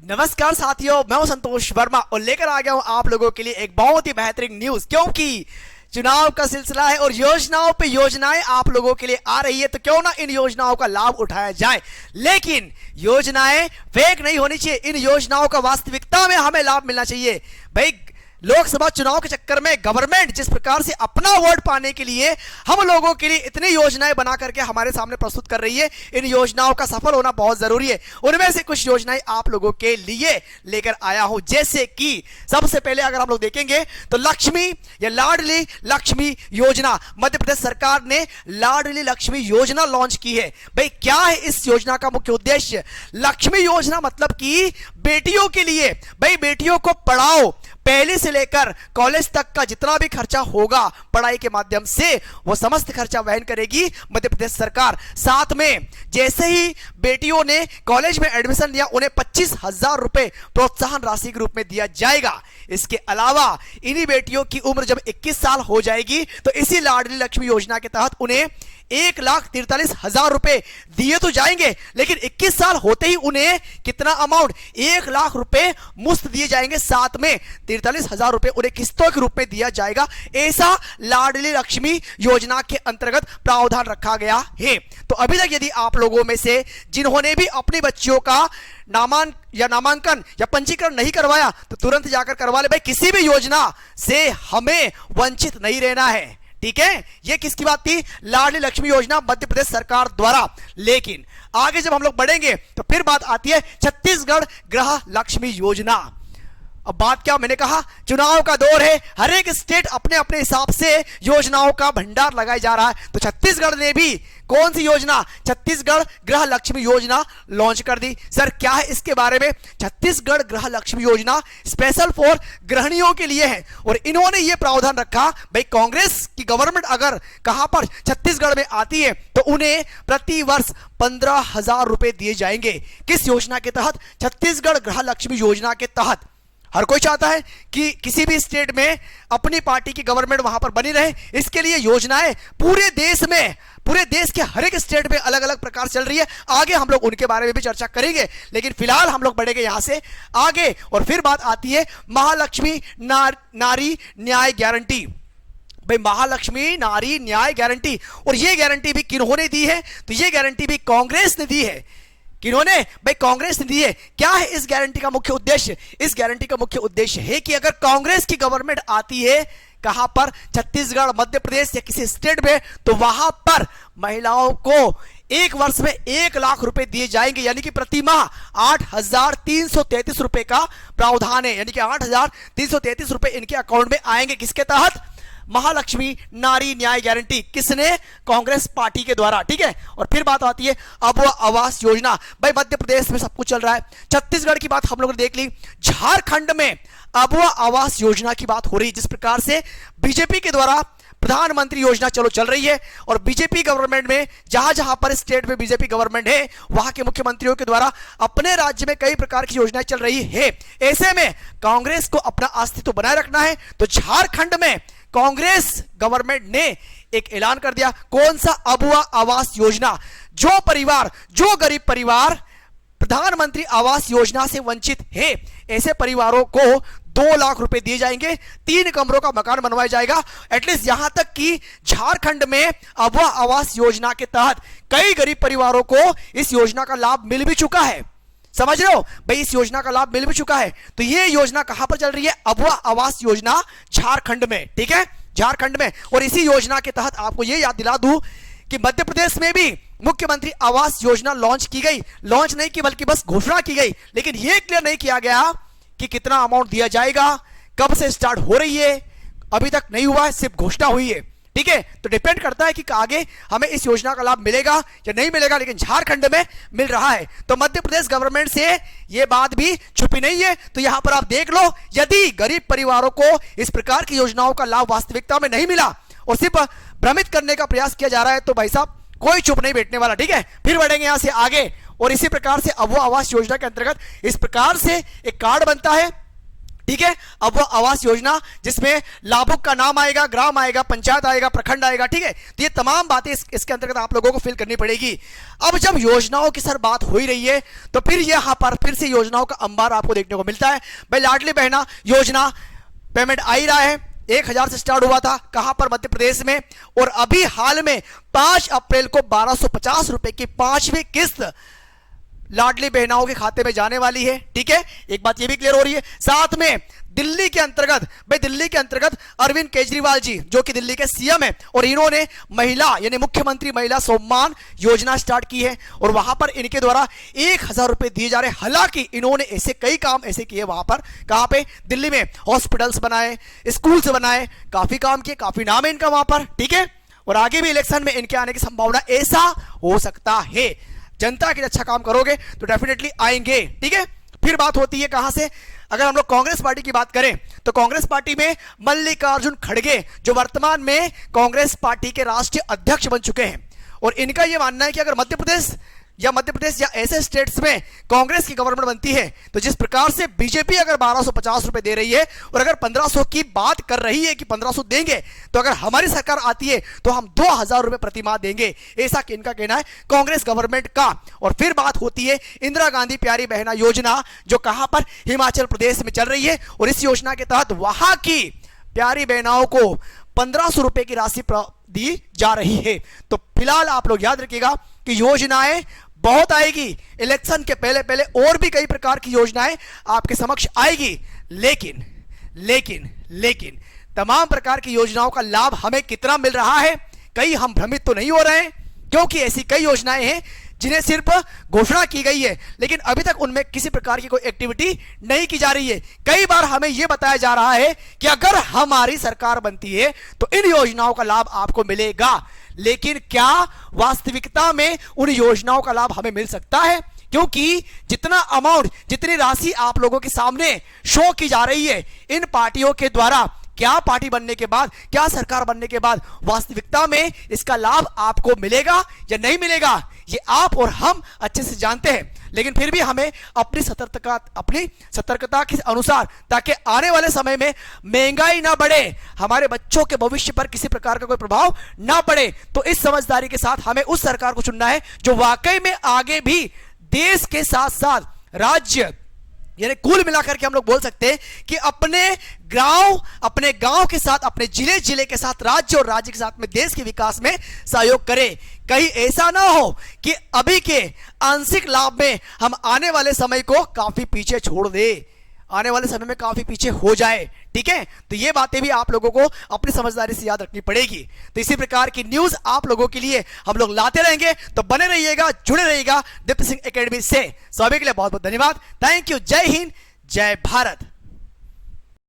नमस्कार साथियों, मैं हूं संतोष वर्मा और लेकर आ गया हूं आप लोगों के लिए एक बहुत ही बेहतरीन न्यूज। क्योंकि चुनाव का सिलसिला है और योजनाओं पे योजनाएं आप लोगों के लिए आ रही है, तो क्यों ना इन योजनाओं का लाभ उठाया जाए। लेकिन योजनाएं फेक नहीं होनी चाहिए, इन योजनाओं का वास्तविकता में हमें लाभ मिलना चाहिए। भाई, लोकसभा चुनाव के चक्कर में गवर्नमेंट जिस प्रकार से अपना वोट पाने के लिए हम लोगों के लिए इतनी योजनाएं बना करके हमारे सामने प्रस्तुत कर रही है, इन योजनाओं का सफल होना बहुत जरूरी है। उनमें से कुछ योजनाएं आप लोगों के लिए लेकर आया हूं। जैसे कि सबसे पहले अगर आप लोग देखेंगे तो लक्ष्मी या लाडली लक्ष्मी योजना, मध्य प्रदेश सरकार ने लाडली लक्ष्मी योजना लॉन्च की है। भाई, क्या है इस योजना का मुख्य उद्देश्य? लक्ष्मी योजना मतलब कि बेटियों के लिए, भाई बेटियों को पढ़ाओ, पहले से लेकर कॉलेज तक का जितना भी खर्चा होगा पढ़ाई के माध्यम से वो समस्त खर्चा वहन करेगी मध्य प्रदेश सरकार। साथ में जैसे ही बेटियों ने कॉलेज में एडमिशन लिया उन्हें 25,000 रुपए प्रोत्साहन राशि के रूप में दिया जाएगा। इसके अलावा इन्हीं बेटियों की उम्र जब 21 साल हो जाएगी तो इसी लाडली लक्ष्मी योजना के तहत उन्हें 1,43,000 रुपए दिए तो जाएंगे, लेकिन 21 साल होते ही उन्हें कितना अमाउंट, 1 लाख रुपए मुफ्त दिए जाएंगे। साथ में 43,000 रुपए उन्हें किस्तों के रूप में दिया जाएगा। ऐसा लाडली लक्ष्मी योजना के अंतर्गत प्रावधान रखा गया है। तो अभी तक यदि आप लोगों में से जिन्होंने भी अपनी बच्चियों का नामांकन या पंजीकरण नहीं करवाया तो तुरंत जाकर करवा ले। भाई, किसी भी योजना से हमें वंचित नहीं रहना है, ठीक है। ये किसकी बात थी? लाडली लक्ष्मी योजना मध्य प्रदेश सरकार द्वारा। लेकिन आगे जब हम लोग बढ़ेंगे तो फिर बात आती है छत्तीसगढ़ गृह लक्ष्मी योजना। अब बात क्या, मैंने कहा चुनाव का दौर है, हर एक स्टेट अपने अपने हिसाब से योजनाओं का भंडार लगाया जा रहा है। तो छत्तीसगढ़ ने भी कौन सी योजना? छत्तीसगढ़ गृह लक्ष्मी योजना लॉन्च कर दी। सर क्या है इसके बारे में? छत्तीसगढ़ गृह लक्ष्मी योजना स्पेशल फॉर गृहिणियों के लिए है और इन्होंने ये प्रावधान रखा, भाई कांग्रेस की गवर्नमेंट अगर कहां पर छत्तीसगढ़ में आती है तो उन्हें प्रति वर्ष 15,000 रुपए दिए जाएंगे। किस योजना के तहत? छत्तीसगढ़ गृह लक्ष्मी योजना के तहत। हर कोई चाहता है कि किसी भी स्टेट में अपनी पार्टी की गवर्नमेंट वहां पर बनी रहे। इसके लिए योजनाएं पूरे देश में, पूरे देश के हर एक स्टेट में अलग अलग प्रकार चल रही है। आगे हम लोग उनके बारे में भी चर्चा करेंगे, लेकिन फिलहाल हम लोग बढ़ेंगे यहां से आगे। और फिर बात आती है महालक्ष्मी नारी न्याय गारंटी। भाई, महालक्ष्मी नारी न्याय गारंटी, और यह गारंटी भी किन्होंने दी है? तो यह गारंटी भी कांग्रेस ने दी है। किन्होंने? भाई कांग्रेस ने दी है। क्या है इस गारंटी का मुख्य उद्देश्य? इस गारंटी का मुख्य उद्देश्य है कि अगर कांग्रेस की गवर्नमेंट आती है कहां पर, छत्तीसगढ़, मध्य प्रदेश या किसी स्टेट में, तो वहां पर महिलाओं को एक वर्ष में 1 लाख रुपए दिए जाएंगे। यानी कि प्रति माह 8,333 रुपए का प्रावधान है। यानी कि 8,333 रुपए इनके अकाउंट में आएंगे। किसके तहत? महालक्ष्मी नारी न्याय गारंटी। किसने? कांग्रेस पार्टी के द्वारा, ठीक है। और फिर बात आती है अबुआ आवास योजना। भाई मध्य प्रदेश में सब कुछ चल रहा है, छत्तीसगढ़ की बात हम लोगों ने देख ली, झारखंड में अबुआ आवास योजना की बात हो रही है। जिस प्रकार से बीजेपी के द्वारा प्रधानमंत्री योजना चल रही है और बीजेपी गवर्नमेंट में जहां जहां पर स्टेट में बीजेपी गवर्नमेंट है वहां के मुख्यमंत्रियों के द्वारा अपने राज्य में कई प्रकार की योजनाएं चल रही है। ऐसे में कांग्रेस को अपना अस्तित्व बनाए रखना है, तो झारखंड में कांग्रेस गवर्नमेंट ने एक ऐलान कर दिया। कौन सा? अबुआ आवास योजना। जो परिवार, जो गरीब परिवार प्रधानमंत्री आवास योजना से वंचित है, ऐसे परिवारों को 2 लाख रुपए दिए जाएंगे, 3 कमरों का मकान बनवाया जाएगा। एटलीस्ट यहां तक कि झारखंड में अबुआ आवास योजना के तहत कई गरीब परिवारों को इस योजना का लाभ मिल भी चुका है। समझ रहे हो भाई, इस योजना का लाभ मिल भी चुका है। तो ये योजना कहां पर चल रही है? अबुआ आवास योजना झारखंड में, ठीक है, झारखंड में। और इसी योजना के तहत आपको ये याद दिला दूं कि मध्य प्रदेश में भी मुख्यमंत्री आवास योजना लॉन्च की गई। लॉन्च नहीं की बल्कि बस घोषणा की गई, लेकिन यह क्लियर नहीं किया गया कि कितना अमाउंट दिया जाएगा, कब से स्टार्ट हो रही है, अभी तक नहीं हुआ है, सिर्फ घोषणा हुई है, ठीक है। तो डिपेंड करता है कि आगे हमें इस योजना का लाभ मिलेगा या नहीं मिलेगा, लेकिन झारखंड में मिल रहा है। तो मध्य प्रदेश गवर्नमेंट से यह बात भी छुपी नहीं है। तो यहां पर आप देख लो, यदि गरीब परिवारों को इस प्रकार की योजनाओं का लाभ वास्तविकता में नहीं मिला और सिर्फ भ्रमित करने का प्रयास किया जा रहा है, तो भाई साहब कोई चुप नहीं बैठने वाला, ठीक है। फिर बढ़ेंगे यहां से आगे और इसी प्रकार से अबुआ आवास योजना के अंतर्गत इस प्रकार से एक कार्ड बनता है, ठीक है। अब वो आवास योजना जिसमें लाभुक का नाम आएगा, ग्राम आएगा, पंचायत आएगा, प्रखंड आएगा, ठीक है। तो ये तमाम बातें इसके अंतर्गत आप लोगों को फिल करनी पड़ेगी। अब जब योजनाओं की सर बात हो ही रही है तो फिर यहां पर फिर से योजनाओं का अंबार आपको देखने को मिलता है। भाई लाडली बहना योजना पेमेंट आ ही रहा है, 1000 से स्टार्ट हुआ था, कहां पर? मध्य प्रदेश में। और अभी हाल में 5 अप्रैल को 1250 रुपए की 5वीं किस्त लाडली बहनाओं के खाते में जाने वाली है, ठीक है। एक बात ये भी क्लियर हो रही है। साथ में दिल्ली के अंतर्गत अरविंद केजरीवाल जी जो कि दिल्ली के सीएम है, और इन्होंने महिला यानी मुख्यमंत्री महिला सम्मान योजना स्टार्ट की है, और वहां पर इनके द्वारा 1000 रुपए दिए जा रहे हैं। हालांकि इन्होंने ऐसे कई काम ऐसे किए वहां पर, कहां पे? दिल्ली में हॉस्पिटल्स बनाए, स्कूल्स बनाए, काफी काम किए, काफी नाम है इनका वहां पर, ठीक है। और आगे भी इलेक्शन में इनके आने की संभावना ऐसा हो सकता है। जनता के लिए अच्छा काम करोगे तो डेफिनेटली आएंगे, ठीक है। फिर बात होती है कहां से? अगर हम लोग कांग्रेस पार्टी की बात करें तो कांग्रेस पार्टी में मल्लिकार्जुन खड़गे जो वर्तमान में कांग्रेस पार्टी के राष्ट्रीय अध्यक्ष बन चुके हैं, और इनका यह मानना है कि अगर मध्य प्रदेश या ऐसे स्टेट्स में कांग्रेस की गवर्नमेंट बनती है तो जिस प्रकार से बीजेपी अगर 1250 रुपए दे रही है और अगर 1500 की बात कर रही है कि 1500 देंगे, तो अगर हमारी सरकार आती है तो हम 2000 रुपए प्रति माह देंगे, ऐसा इनका कहना है कांग्रेस गवर्नमेंट का। और फिर बात होती है इंदिरा गांधी प्यारी बहना योजना जो कहां पर? हिमाचल प्रदेश में चल रही है, और इस योजना के तहत वहां की प्यारी बहनाओं को 1500 रुपए की राशि दी जा रही है। तो फिलहाल आप लोग याद रखिएगा कि योजनाएं बहुत आएगी, इलेक्शन के पहले पहले और भी कई प्रकार की योजनाएं आपके समक्ष आएगी, लेकिन तमाम प्रकार की योजनाओं का लाभ हमें कितना मिल रहा है, कहीं हम भ्रमित तो नहीं हो रहे हैं, क्योंकि ऐसी कई योजनाएं हैं जिन्हें सिर्फ घोषणा की गई है लेकिन अभी तक उनमें किसी प्रकार की कोई एक्टिविटी नहीं की जा रही है। कई बार हमें यह बताया जा रहा है कि अगर हमारी सरकार बनती है तो इन योजनाओं का लाभ आपको मिलेगा, लेकिन क्या वास्तविकता में उन योजनाओं का लाभ हमें मिल सकता है? क्योंकि जितना अमाउंट, जितनी राशि आप लोगों के सामने शो की जा रही है इन पार्टियों के द्वारा, क्या पार्टी बनने के बाद, क्या सरकार बनने के बाद वास्तविकता में इसका लाभ आपको मिलेगा या नहीं मिलेगा, ये आप और हम अच्छे से जानते हैं। लेकिन फिर भी हमें अपनी सतर्कता के अनुसार, ताकि आने वाले समय में महंगाई ना बढ़े, हमारे बच्चों के भविष्य पर किसी प्रकार का कोई प्रभाव ना पड़े, तो इस समझदारी के साथ हमें उस सरकार को चुनना है जो वाकई में आगे भी देश के साथ साथ राज्य, यानी कुल मिलाकर के हम लोग बोल सकते हैं कि अपने गांव के साथ, अपने जिले के साथ, राज्य और राज्य के साथ में देश के विकास में सहयोग करे। कहीं ऐसा ना हो कि अभी के आंशिक लाभ में हम आने वाले समय को काफी पीछे छोड़ दे, आने वाले समय में काफी पीछे हो जाए, ठीक है। तो ये बातें भी आप लोगों को अपनी समझदारी से याद रखनी पड़ेगी। तो इसी प्रकार की न्यूज आप लोगों के लिए हम लोग लाते रहेंगे, तो बने रहिएगा, जुड़े रहिएगा दीप्ति सिंह एकेडमी से। सभी के लिए बहुत बहुत धन्यवाद। Thank you. जय हिंद, जय भारत।